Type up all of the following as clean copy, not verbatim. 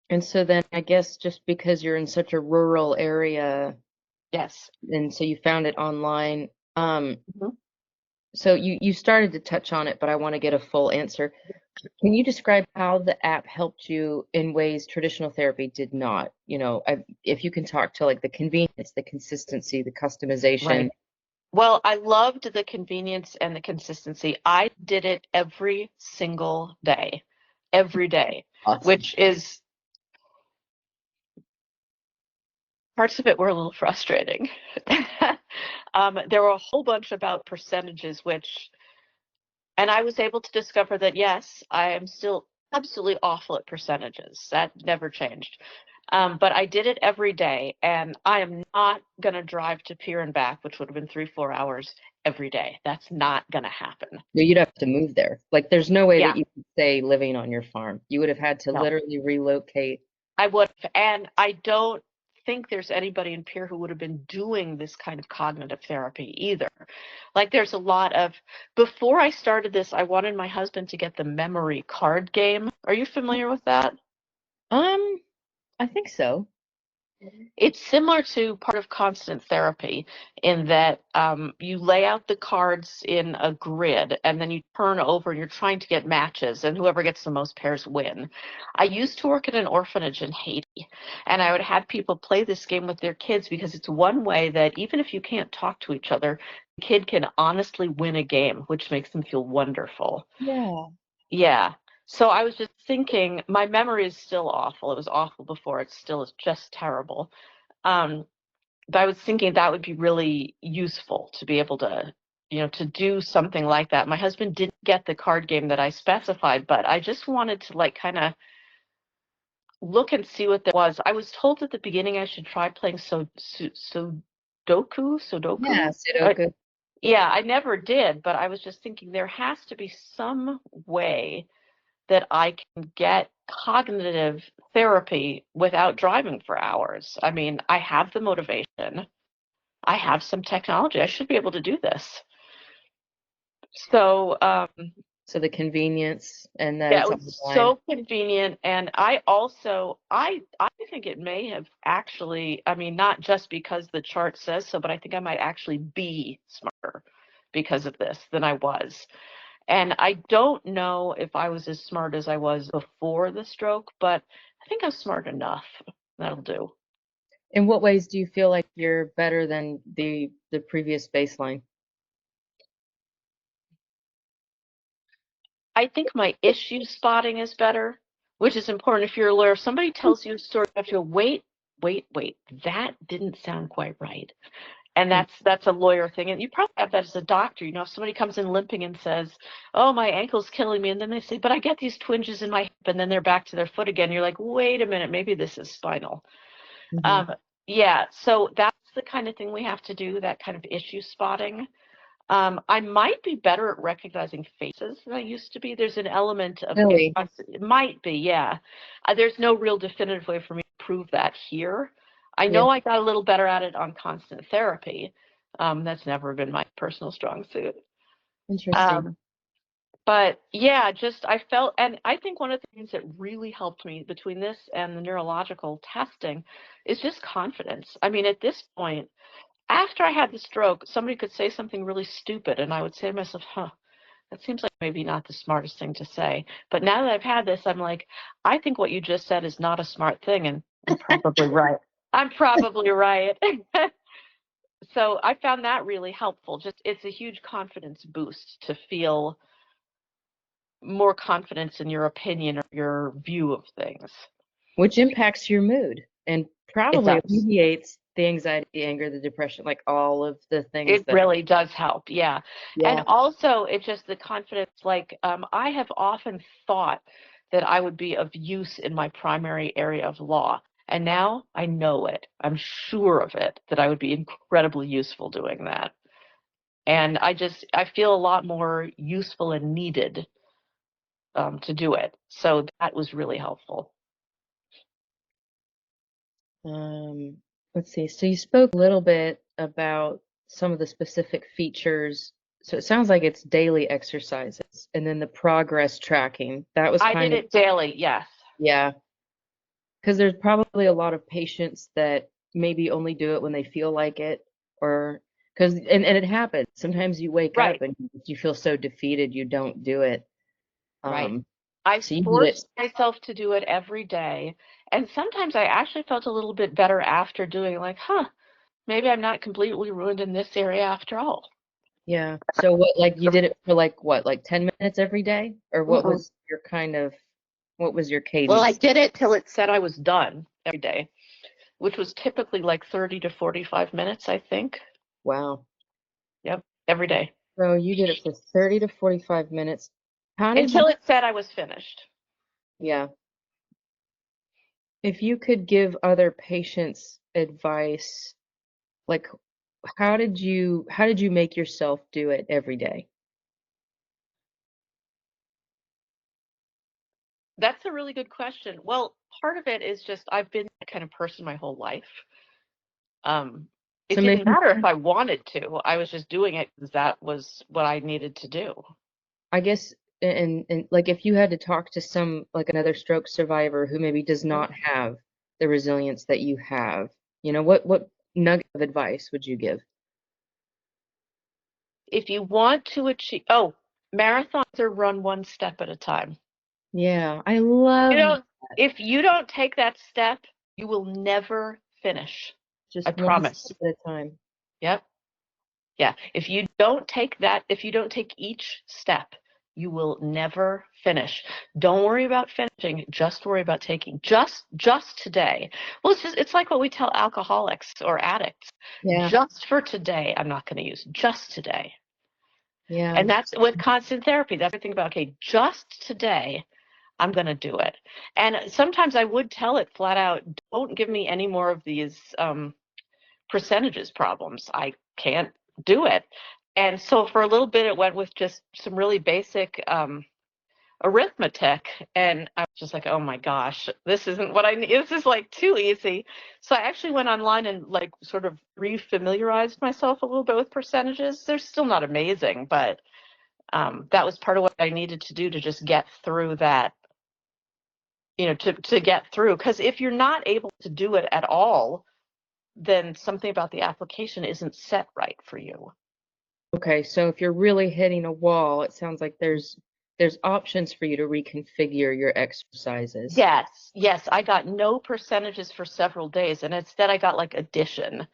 And so then I guess just because you're in such a rural area, Yes. and so you found it online, Mhm. so you started to touch on it, but I want to get a full answer. Can you describe how the app helped you in ways traditional therapy did not? If you can talk to like the convenience, the consistency, the customization. Right. Well, I loved the convenience and the consistency. I did it every day, Awesome. which is parts of it were a little frustrating. There were a whole bunch about percentages, and I was able to discover that yes, I am still absolutely awful at percentages. That never changed. But I did it every day, and I am not going to drive to Pier and back, which would have been 3, 4 hours every day. That's not going to happen. You'd have to move there. Like there's no way that Yeah, you could stay living on your farm. You would have had to no. literally relocate. I would have, and I don't think there's anybody in Peer who would have been doing this kind of cognitive therapy either. Like there's a lot of, before I started this, I wanted my husband to get the memory card game. Are you familiar with that? Um, I think so. It's similar to part of constant therapy in that you lay out the cards in a grid and then you turn over and you're trying to get matches, and whoever gets the most pairs win. I used to work at an orphanage in Haiti, and I would have people play this game with their kids because it's one way that even if you can't talk to each other, the kid can honestly win a game, which makes them feel wonderful. Yeah. Yeah. So I was just thinking, my memory is still awful. It was awful before. It still is just terrible. Um, but I was thinking that would be really useful to be able to, to do something like that. My husband didn't get the card game that I specified, but I just wanted to like kind of look and see what that was. I was told at the beginning I should try playing Yeah, Sudoku. Sudoku. Yeah, I never did, but I was just thinking there has to be some way that I can get cognitive therapy without driving for hours. I mean, I have the motivation. I have some technology. I should be able to do this. So, So the convenience and that yeah, it it's was online. so convenient. And I think it may have actually, I mean, not just because the chart says so, but I think I might actually be smarter because of this than I was. And I don't know if I was as smart as I was before the stroke, but I think I'm smart enough. That'll do. In what ways do you feel like you're better than the previous baseline? I think my issue spotting is better, which is important if you're a lawyer. If somebody tells you a story, you have to go, wait, that didn't sound quite right. And that's a lawyer thing. And you probably have that as a doctor. If somebody comes in limping and says, "Oh, my ankle's killing me," and then they say, "But I get these twinges in my hip," and then they're back to their foot again. You're like, "Wait a minute, maybe this is spinal." Mm-hmm. Um, yeah, so that's the kind of thing we have to do, that kind of issue spotting. I might be better at recognizing faces than I used to be. There's an element of Really it might be, yeah. There's no real definitive way for me to prove that here. I yeah, know I got a little better at it on constant therapy. That's never been my personal strong suit. interesting. Um, but yeah, just I felt, and I think one of the things that really helped me between this and the neurological testing is just confidence. I mean, at this point, after I had the stroke, somebody could say something really stupid, and I would say to myself, huh, that seems like maybe not the smartest thing to say. But now that I've had this, I'm like, I think what you just said is not a smart thing, and I'm probably right. I'm probably right. So I found that really helpful. Just it's a huge confidence boost to feel more confidence in your opinion or your view of things. Which impacts your mood and It probably does. alleviates the anxiety, the anger, the depression, like all of the things It that, really does help, yeah. And yeah. also, it's just the confidence, like, I have often thought that I would be of use in my primary area of law, and now I know it. I'm sure of it, that I would be incredibly useful doing that. And I feel a lot more useful and needed to do it. So that was really helpful. Um, let's see. So you spoke a little bit about some of the specific features. So it sounds like it's daily exercises and then the progress tracking. That was I did kind of, it daily, yes. yeah. because there's probably a lot of patients that maybe only do it when they feel like it, or because and it happens. Sometimes you wake Right, up and you feel so defeated you don't do it. right. Um, I so you did it. forced myself to do it every day, and sometimes I actually felt a little bit better after doing it, like, huh, maybe I'm not completely ruined in this area after all. Yeah. So what, like you did it for like what, like 10 minutes every day? Or what Mm-mm. was your kind of, what was your Well, I cadence? did it till it said I was done every day, which was typically like 30 to 45 minutes, I think. Wow. Yep, every day. So you did it for 30 to 45 minutes. How did you, Until it said I was finished. yeah. If you could give other patients advice, like how did you make yourself do it every day? That's a really good question. Well, part of it is just I've been that kind of person my whole life. Um, it So didn't maybe matter if I wanted to. I was just doing it because that was what I needed to do. I guess and like if you had to talk to some like another stroke survivor who maybe does Mhm. not have the resilience that you have, what nugget of advice would you give? If you want to achieve, oh, marathons are run one step at a time. Yeah, I You love know, if you don't take that step, you will never finish. I just one step promise. at a time. Yep. Yeah. If you don't take each step, you will never finish. Don't worry about finishing, just worry about taking just today. Well, it's like what we tell alcoholics or addicts. Yeah, Just for today, I'm not going to use just today. yeah. And that's with constant therapy. That's the thing about, okay, just today, I'm going to do it. And sometimes I would tell it flat out, don't give me any more of these percentages problems. I can't do it. And so for a little bit, it went with just some really basic arithmetic. And I was just like, oh my gosh, this isn't what I need. This is like too easy. So I actually went online and like sort of refamiliarized myself a little bit with percentages. They're still not amazing, but that was part of what I needed to do to just get through that, to get through. Because if you're not able to do it at all, then something about the application isn't set right for you. Okay, so if you're really hitting a wall, it sounds like there's options for you to reconfigure your exercises. Yes, yes, I got no percentages for several days, and instead I got like addition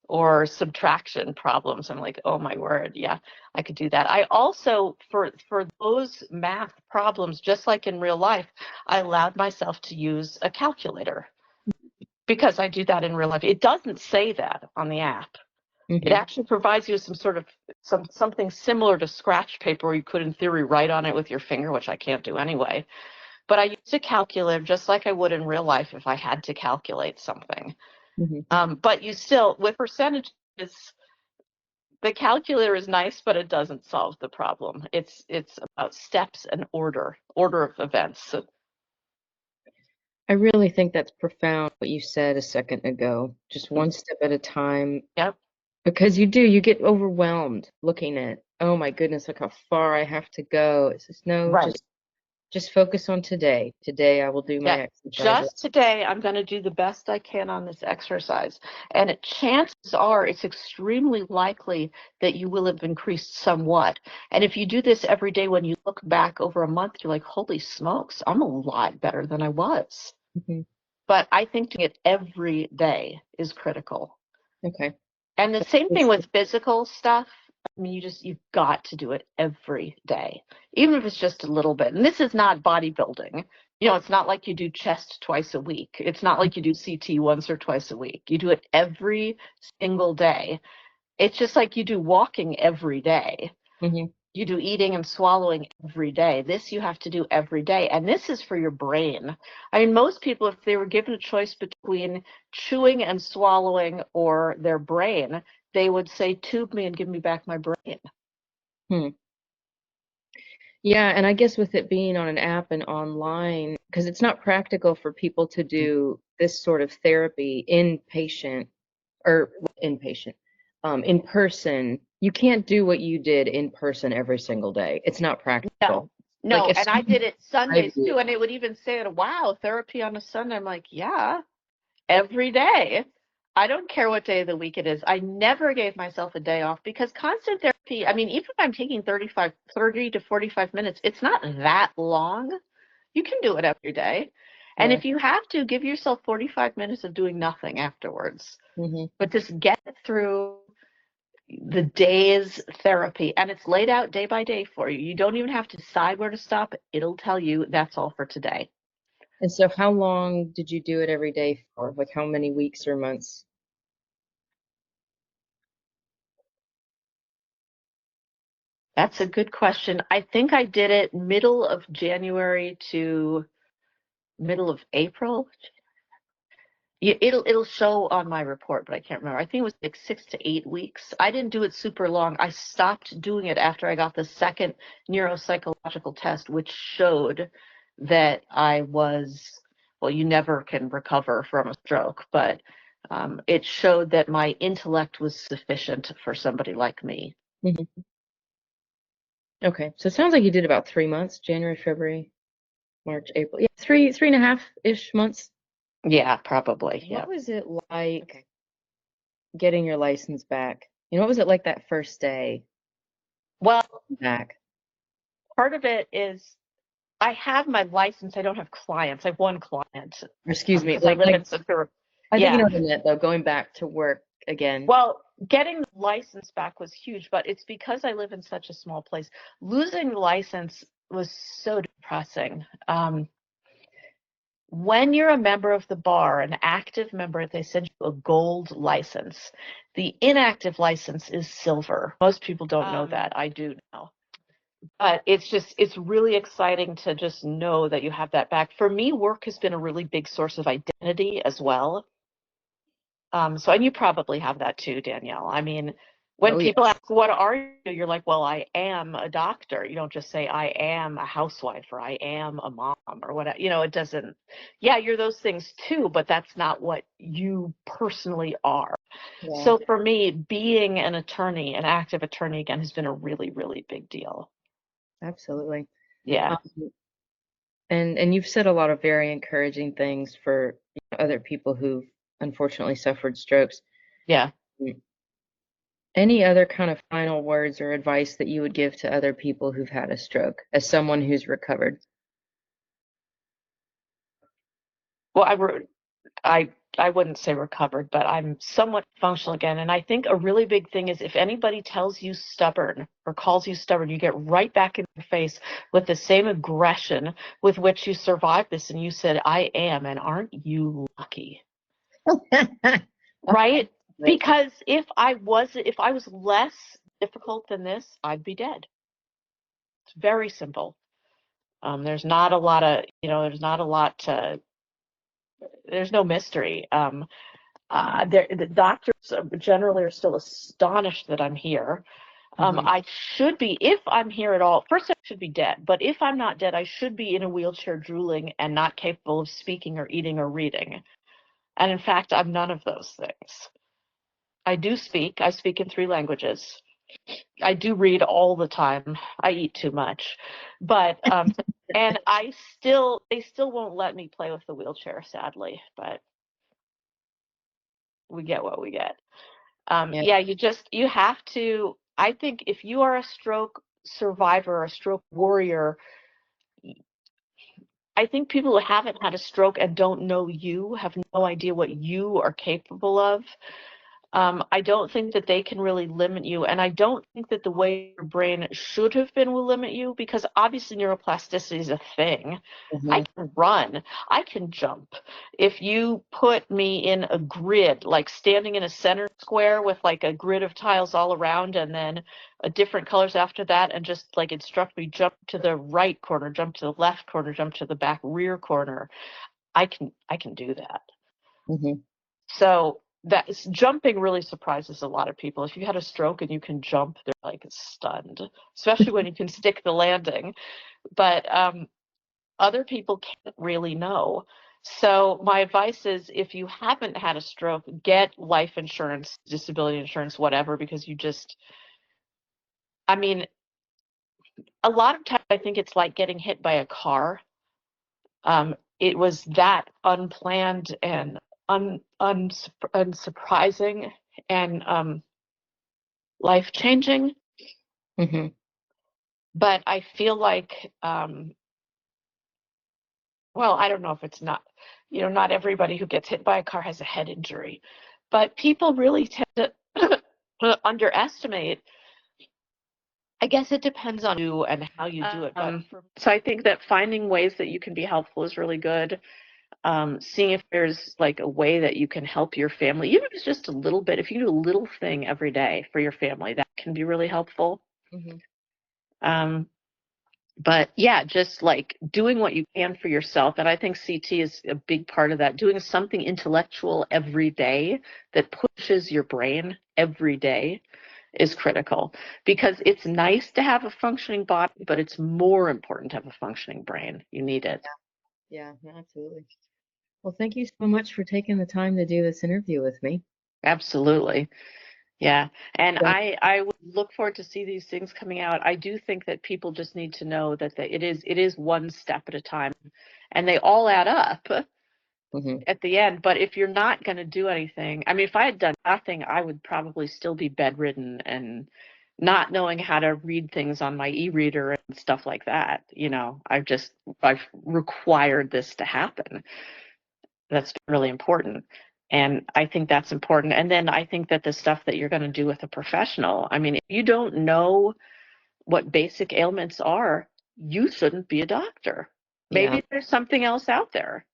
or subtraction problems. I'm like, oh my word, yeah, I could do that. I also, for those math problems, just like in real life, I allowed myself to use a calculator because I do that in real life. It doesn't say that on the app. It Hmm. actually provides you some sort of something similar to scratch paper where you could in theory write on it with your finger, which I can't do anyway. But I use a calculator just like I would in real life if I had to calculate something. Hmm. But you still, with percentages, the calculator is nice, but it doesn't solve the problem. It's about steps and order of events. So, I really think that's profound what you said a second ago. Just one step at a time. yep, Because you get overwhelmed looking at, oh my goodness, look how far I have to go. It's just no, right. just focus on today. Today I will do my Yeah, exercises. just today I'm going to do the best I can on this exercise. And chances are it's extremely likely that you will have increased somewhat. And if you do this every day, when you look back over a month, you're like, holy smokes, I'm a lot better than I was. Hmm. But I think doing it every day is critical. Okay. And the So same thing it's- with physical stuff. I mean, you've got to do it every day, even if it's just a little bit. And this is not bodybuilding. It's not like you do chest twice a week. It's not like you do CT once or twice a week. You do it every single day. It's just like you do walking every day. mhm. You do eating and swallowing every day. This you have to do every day. And this is for your brain. I mean, most people, if they were given a choice between chewing and swallowing or their brain, they would say, tube me and give me back my brain. Hmm. Yeah, and I guess with it being on an app and online, because it's not practical for people to do this sort of therapy inpatient, in person. You can't do what you did in person every single day. It's not practical. No. Like No, if and I did it I Sundays too, and it would even say it, wow, therapy on a Sunday. I'm like, yeah, every day. I don't care what day of the week it is. I never gave myself a day off because constant therapy, I mean, even if I'm taking 30 to 45 minutes, it's not that long. You can do it every day. And yeah. if you have to, give yourself 45 minutes of doing nothing afterwards. Hmm. But just get through the day's therapy, and it's laid out day by day for you. You don't even have to decide where to stop. It'll tell you that's all for today. And so how long did you do it every day for? Like how many weeks or months? That's a good question. I think I did it middle of January to middle of April. It'll show on my report, but I can't remember. I think it was like 6 to 8 weeks. I didn't do it super long. I stopped doing it after I got the second neuropsychological test, which showed that I was, well, you never can recover from a stroke, but it showed that my intellect was sufficient for somebody like me. Hmm. Okay, so it sounds like you did about 3 months, January, February, March, April. Yeah, three and a half-ish months. Yeah, probably. What Yeah. was it like Okay. getting your license back? What was it like that first day Well, back? part of it is I have my license. I don't have clients. I have one client Or excuse me, because I live in Superior. I think you Yeah. know what I meant though, going back to work again. Well, getting the license back was huge, but it's because I live in such a small place. Losing the license was so depressing. When you're a member of the bar, an active member, they send you a gold license. The inactive license is silver. Most people don't know that. I do now. But it's really exciting to just know that you have that back. For me, work has been a really big source of identity as well. And you probably have that too, Danielle. I mean, when Oh yeah. people ask, what are you? You're like, well, I am a doctor. You don't just say, I am a housewife or I am a mom or whatever. It doesn't, yeah, you're those things too, but that's not what you personally are. Yeah, So for me, being an attorney, an active attorney again, has been a really, really big deal. absolutely. Yeah. Um, and you've said a lot of very encouraging things for other people who've unfortunately suffered strokes. Yeah. Mm. Any other kind of final words or advice that you would give to other people who've had a stroke as someone who's recovered? Well, I I wouldn't say recovered, but I'm somewhat functional again. And I think a really big thing is if anybody tells you stubborn or calls you stubborn, you get right back in their face with the same aggression with which you survived this and you said, I am, and aren't you lucky? Right? Right. Because if I was less difficult than this, I'd be dead. It's very simple. There's not a lot of, there's not a lot to, there's no mystery. The doctors generally are still astonished that I'm here. Hmm. I should be, if I'm here at all, first I should be dead, but if I'm not dead, I should be in a wheelchair drooling and not capable of speaking or eating or reading. And in fact, I'm none of those things. I do speak. I speak in 3 languages. I do read all the time. I eat too much. But, and they still won't let me play with the wheelchair, sadly, but we get what we get. Yeah. Yeah, you have to, I think if you are a stroke survivor, a stroke warrior, I think people who haven't had a stroke and don't know you have no idea what you are capable of. I don't think that they can really limit you, and I don't think that the way your brain should have been will limit you because obviously neuroplasticity is a thing. I Hmm. can run, I can jump. If you put me in a grid, like standing in a center square with like a grid of tiles all around and then different colors after that, and just like instruct me jump to the right corner, jump to the left corner, jump to the back rear corner, I can do that. Hmm. So jumping really surprises a lot of people. If you had a stroke and you can jump, they're like stunned, especially when you can stick the landing. But other people can't really know. So my advice is if you haven't had a stroke, get life insurance, disability insurance, whatever, because I mean, a lot of times I think it's like getting hit by a car. It was that unplanned and unsurprising and life-changing. Hmm. But I feel like, well, I don't know if it's not, not everybody who gets hit by a car has a head injury, but people really tend to underestimate. I guess it depends on you and how you do it. But so I think that finding ways that you can be helpful is really good. Seeing if there's like a way that you can help your family, even if it's just a little bit, if you do a little thing every day for your family, that can be really helpful. Hmm. Um, but yeah, just like doing what you can for yourself. And I think CT is a big part of that. Doing something intellectual every day that pushes your brain every day is critical, because it's nice to have a functioning body, but it's more important to have a functioning brain. You need it. Yeah, absolutely. Well, thank you so much for taking the time to do this interview with me. Absolutely. Yeah. And Yeah. I would look forward to see these things coming out. I do think that people just need to know that it is one step at a time, and they all add up Hmm. at the end. But if you're not going to do anything, I mean, if I had done nothing, I would probably still be bedridden and not knowing how to read things on my e-reader and stuff like that. I've required this to happen. That's really important. And I think that's important. And then I think that the stuff that you're going to do with a professional, I mean, if you don't know what basic ailments are, you shouldn't be a doctor. Yeah. Maybe there's something else out there.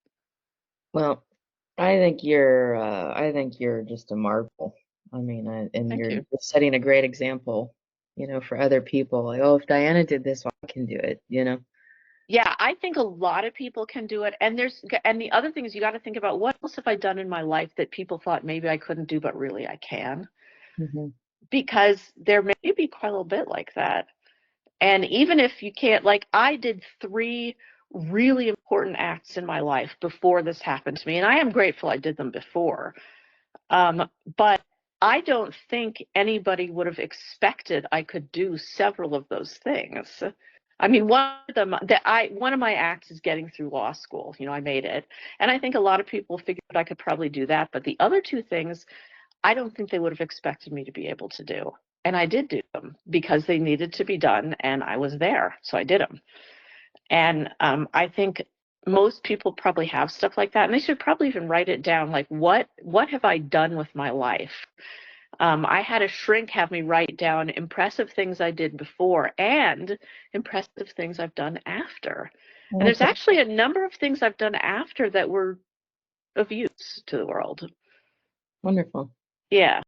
Well, I think you're just a marvel. I mean, and Thank you're you. just setting a great example, for other people. Like, oh, if Diana did this, well, I can do it. Yeah, I think a lot of people can do it. And the other thing is, you got to think about, what else have I done in my life that people thought maybe I couldn't do, but really I can? Hmm. Because there may be quite a little bit like that. And even if you can't, like, I did 3 really important acts in my life before this happened to me, and I am grateful I did them before. But I don't think anybody would have expected I could do several of those things. I mean, one of my acts is getting through law school. I made it, and I think a lot of people figured I could probably do that. But the other 2 things, I don't think they would have expected me to be able to do. And I did do them because they needed to be done, and I was there, so I did them. And I think most people probably have stuff like that, and they should probably even write it down. Like, what have I done with my life? I had a shrink have me write down impressive things I did before and impressive things I've done after. And there's Okay, actually a number of things I've done after that were of use to the world. wonderful. Yeah.